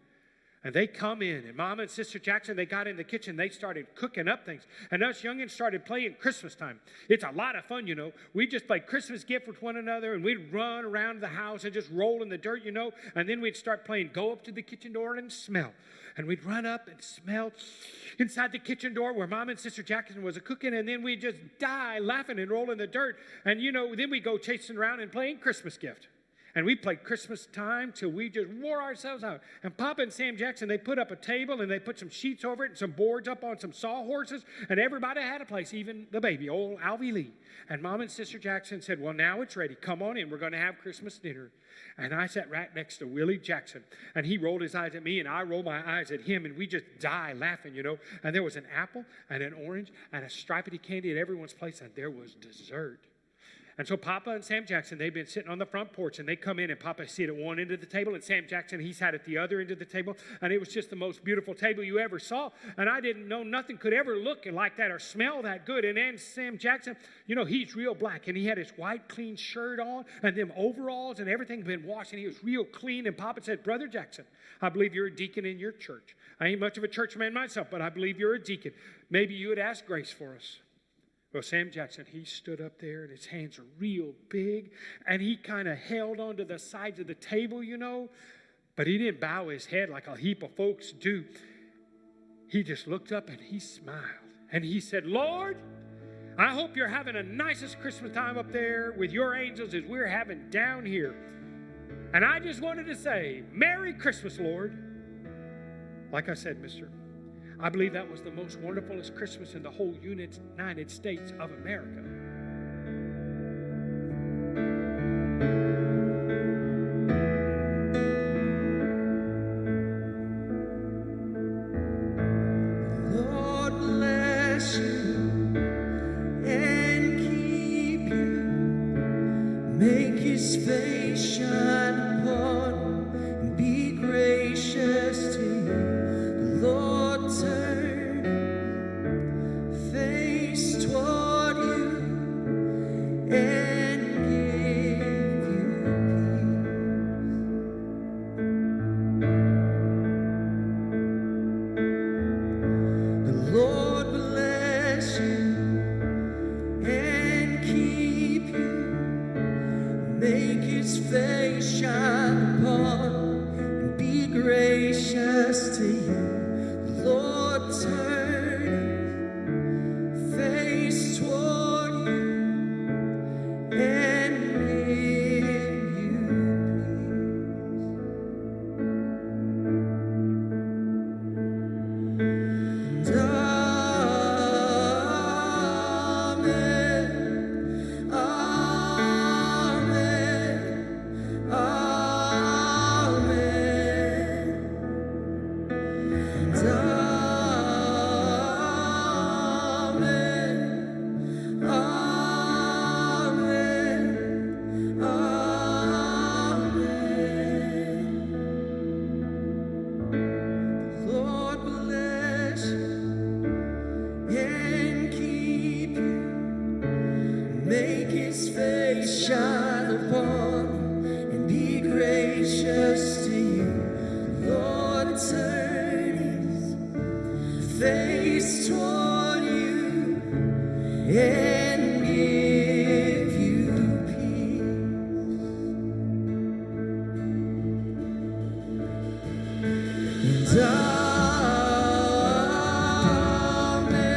And they come in, and Mama and Sister Jackson, they got in the kitchen. They started cooking up things. And us youngins started playing Christmas time. It's a lot of fun, you know. We just play Christmas gift with one another, and we'd run around the house and just roll in the dirt, you know. And then we'd start playing go up to the kitchen door and smell. And we'd run up and smell inside the kitchen door where Mama and Sister Jackson was cooking, and then we'd just die laughing and roll in the dirt. And, you know, then we'd go chasing around and playing Christmas gift. And we played Christmas time till we just wore ourselves out. And Papa and Sam Jackson, they put up a table and they put some sheets over it and some boards up on some sawhorses. And everybody had a place, even the baby, old Alvy Lee. And Mom and Sister Jackson said, well, now it's ready. Come on in. We're going to have Christmas dinner. And I sat right next to Willie Jackson. And he rolled his eyes at me and I rolled my eyes at him. And we just died laughing, you know. And there was an apple and an orange and a stripedy candy at everyone's place. And there was dessert. And so Papa and Sam Jackson, they've been sitting on the front porch, and they come in, and Papa sat at one end of the table, and Sam Jackson, he sat at the other end of the table, and it was just the most beautiful table you ever saw. And I didn't know nothing could ever look like that or smell that good. And then Sam Jackson, you know, he's real black, and he had his white, clean shirt on, and them overalls and everything had been washed, and he was real clean. And Papa said, Brother Jackson, I believe you're a deacon in your church. I ain't much of a church man myself, but I believe you're a deacon. Maybe you would ask grace for us. Well, Sam Jackson, he stood up there, and his hands are real big, and he kind of held onto the sides of the table, you know, but he didn't bow his head like a heap of folks do. He just looked up, and he smiled, and he said, Lord, I hope you're having the nicest Christmas time up there with your angels as we're having down here. And I just wanted to say, Merry Christmas, Lord. Like I said, mister, I believe that was the most wonderfulest Christmas in the whole United States of America. Lord bless you and keep you. Make his face shine upon you and be gracious to you. The Lord turn face toward you and give you peace. The Lord bless you and keep you. Make his face shine upon you and be gracious to you. Lord, turn his face toward you and give you peace. And amen, amen, amen. Make his face shine upon you and be gracious to you. Lord, turn his face toward you and give you peace. And amen,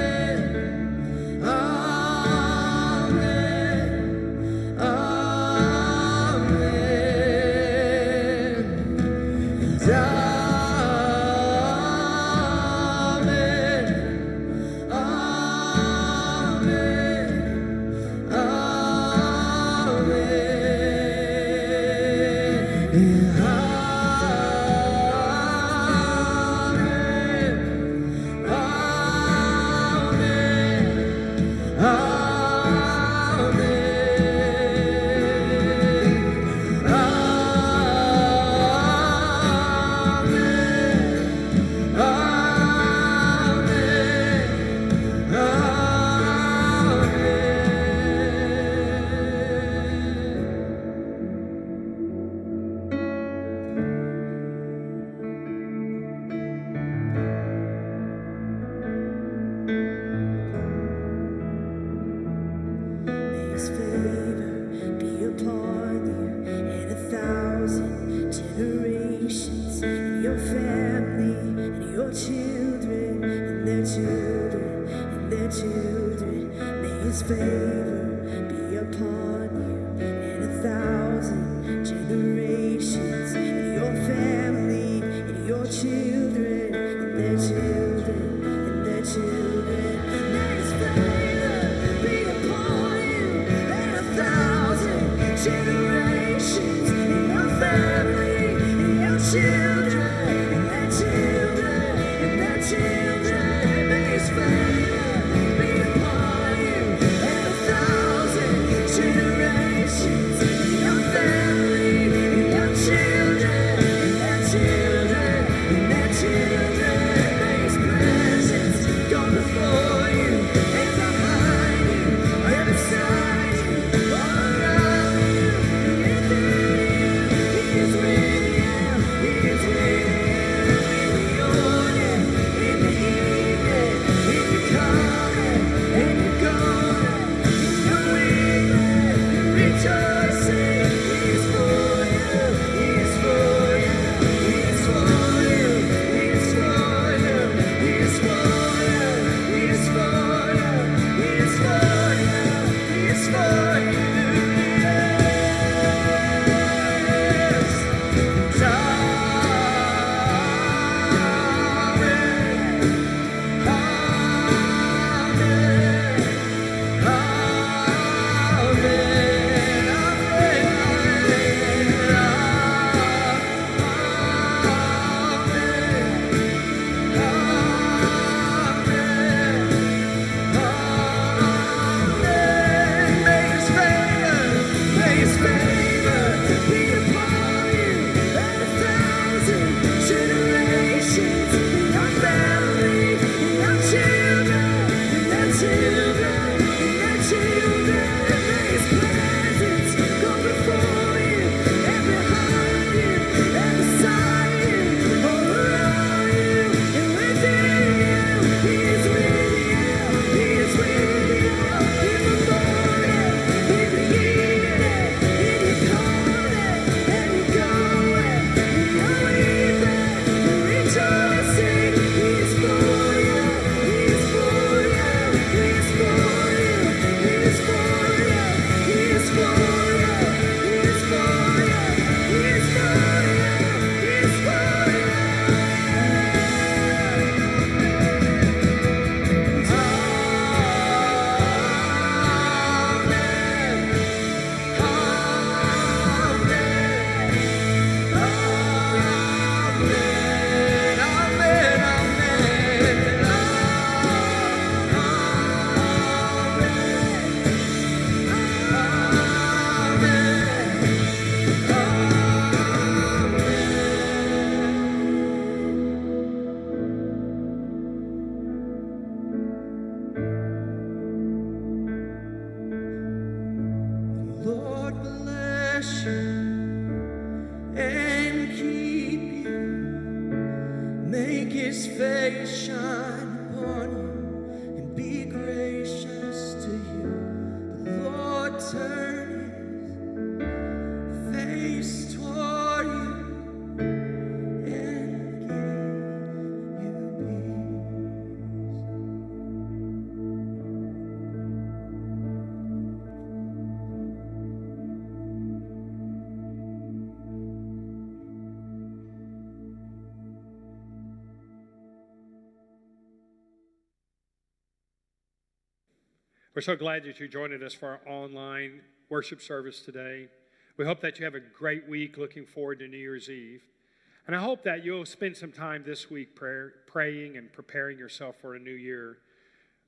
We're so glad that you joined us for our online worship service today. We hope that you have a great week looking forward to New Year's Eve. And I hope that you'll spend some time this week praying and preparing yourself for a new year.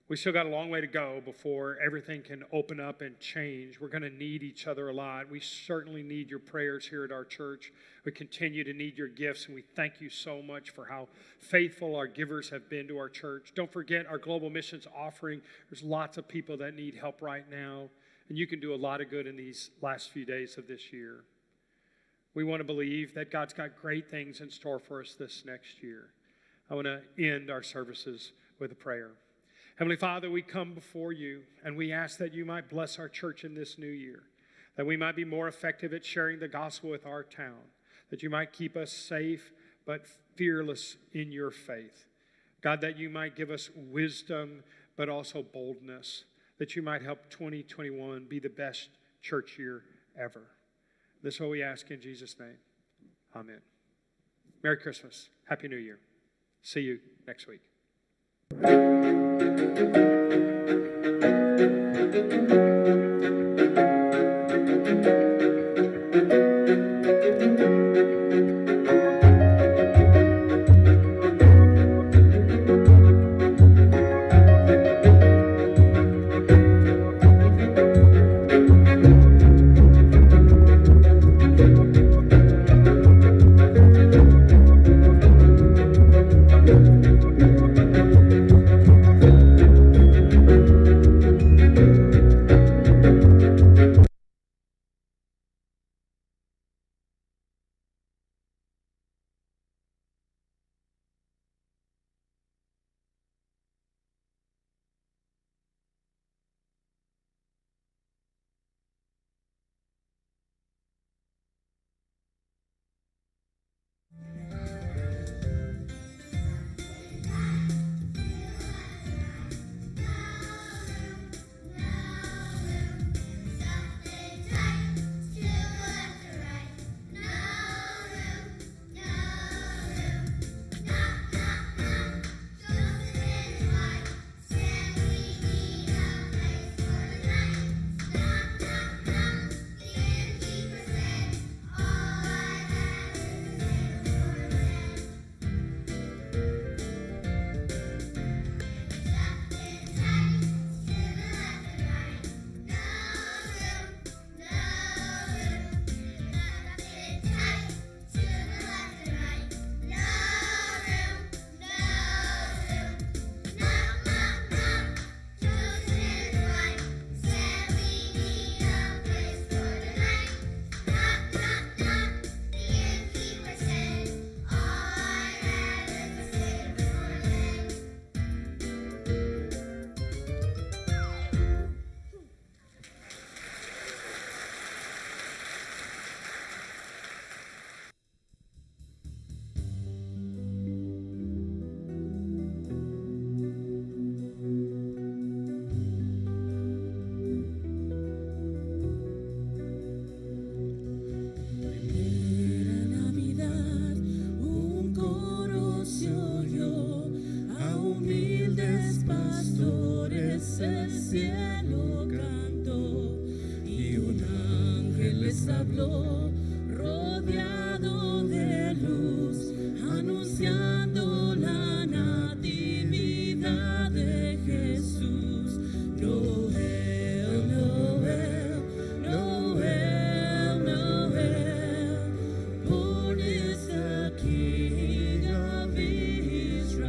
We still got a long way to go before everything can open up and change. We're going to need each other a lot. We certainly need your prayers here at our church. We continue to need your gifts, and we thank you so much for how faithful our givers have been to our church. Don't forget our global missions offering. There's lots of people that need help right now, and you can do a lot of good in these last few days of this year. We want to believe that God's got great things in store for us this next year. I want to end our services with a prayer. Heavenly Father, we come before you, and we ask that you might bless our church in this new year, that we might be more effective at sharing the gospel with our town, that you might keep us safe but fearless in your faith. God, that you might give us wisdom but also boldness, that you might help 2021 be the best church year ever. This is what we ask in Jesus' name. Amen. Merry Christmas. Happy New Year. See you next week. les habló, rodeado de luz, anunciando la natividad de Jesús. Noel, Noel, Noel, Noel, born is the King of Israel.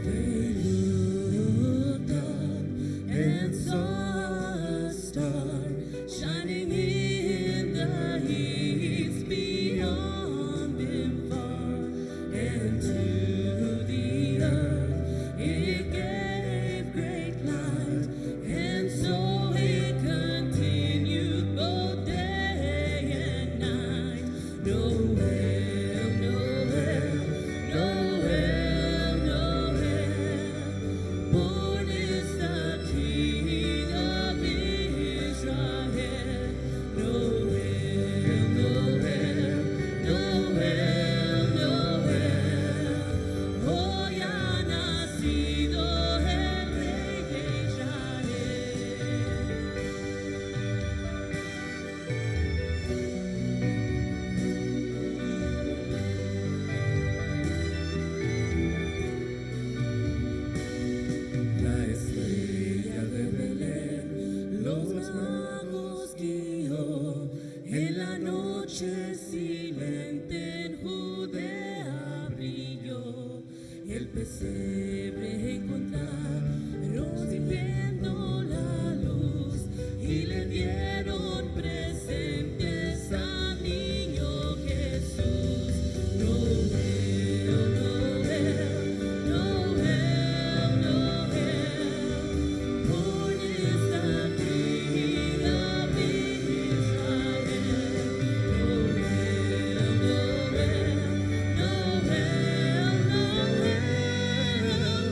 They looked up and saw a star shining in the east beyond them far, and to the earth it gave great light, and so it continued both day and night. Noel, Noel, Noel, Noel, born is the King of Israel. Noel, Noel, Noel, Noel, hoy ha nacido el Rey de Israel. La estrella de Belén los magos guió, en la noche silente en Judea brilló, el pesebre encontraron sirviendo la luz, y le dieron presentes al niño Jesús. Noel, Noel, Noel, Noel, born is the King of Israel. Noel, Noel, Noel,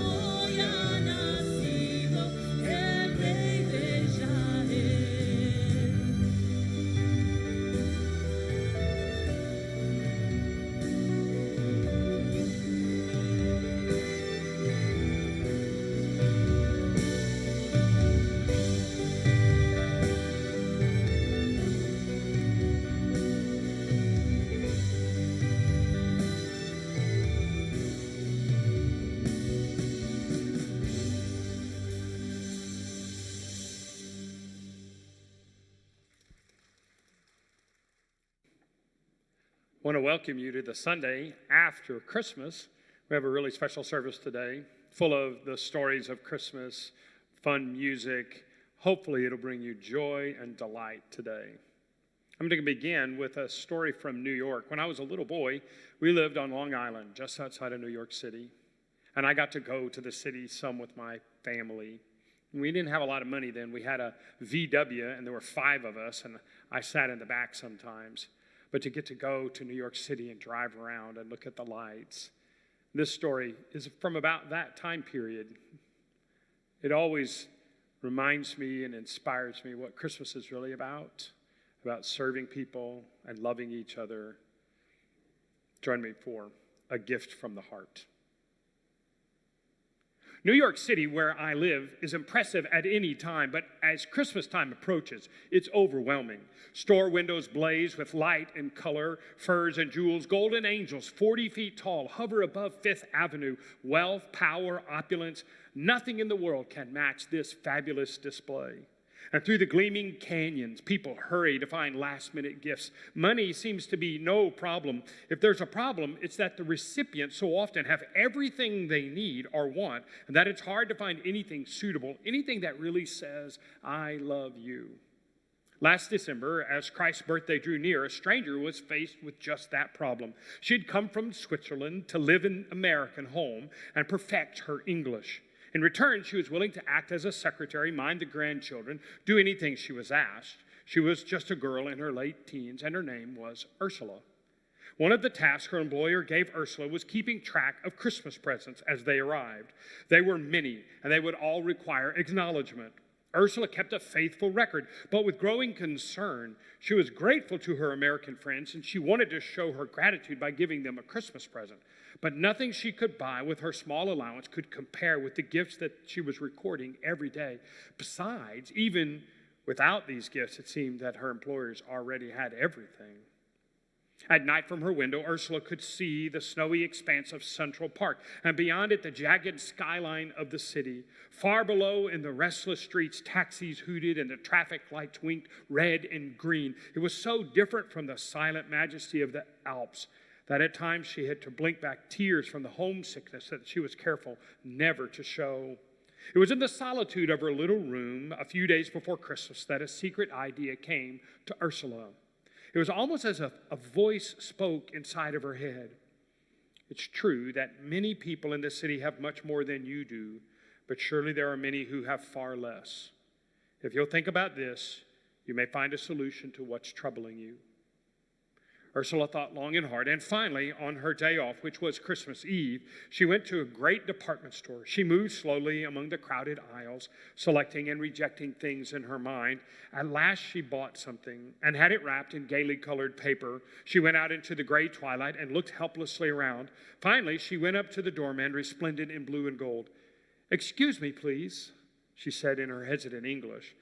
hoy ha nacido el Rey de Israel. I want to welcome you to the Sunday after Christmas. We have a really special service today, full of the stories of Christmas, fun music. Hopefully, it'll bring you joy and delight today. I'm going to begin with a story from New York. When I was a little boy, we lived on Long Island, just outside of New York City. And I got to go to the city some with my family. We didn't have a lot of money then. We had a VW, and there were 5 of us, and I sat in the back sometimes. But to get to go to New York City and drive around and look at the lights. This story is from about that time period. It always reminds me and inspires me what Christmas is really about serving people and loving each other. Join me for a gift from the heart. New York City, where I live, is impressive at any time, but as Christmas time approaches, it's overwhelming. Store windows blaze with light and color, furs and jewels. Golden angels, 40 feet tall, hover above Fifth Avenue. Wealth, power, opulence, nothing in the world can match this fabulous display. And through the gleaming canyons, people hurry to find last-minute gifts. Money seems to be no problem. If there's a problem, it's that the recipients so often have everything they need or want, and that it's hard to find anything suitable, anything that really says, I love you. Last December, as Christ's birthday drew near, a stranger was faced with just that problem. She'd come from Switzerland to live in an American home and perfect her English. In return, she was willing to act as a secretary, mind the grandchildren, do anything she was asked. She was just a girl in her late teens, and her name was Ursula. One of the tasks her employer gave Ursula was keeping track of Christmas presents as they arrived. They were many, and they would all require acknowledgement. Ursula kept a faithful record, but with growing concern, she was grateful to her American friends, and she wanted to show her gratitude by giving them a Christmas present. But nothing she could buy with her small allowance could compare with the gifts that she was recording every day. Besides, even without these gifts, it seemed that her employers already had everything. At night from her window, Ursula could see the snowy expanse of Central Park, and beyond it, the jagged skyline of the city. Far below, in the restless streets, taxis hooted and the traffic lights winked red and green. It was so different from the silent majesty of the Alps that at times she had to blink back tears from the homesickness that she was careful never to show. It was in the solitude of her little room a few days before Christmas that a secret idea came to Ursula. It was almost as if a voice spoke inside of her head. It's true that many people in this city have much more than you do, but surely there are many who have far less. If you'll think about this, you may find a solution to what's troubling you. Ursula thought long and hard, and finally, on her day off, which was Christmas Eve, she went to a great department store. She moved slowly among the crowded aisles, selecting and rejecting things in her mind. At last, she bought something and had it wrapped in gaily colored paper. She went out into the gray twilight and looked helplessly around. Finally, she went up to the doorman, resplendent in blue and gold. "Excuse me, please," she said in her hesitant English.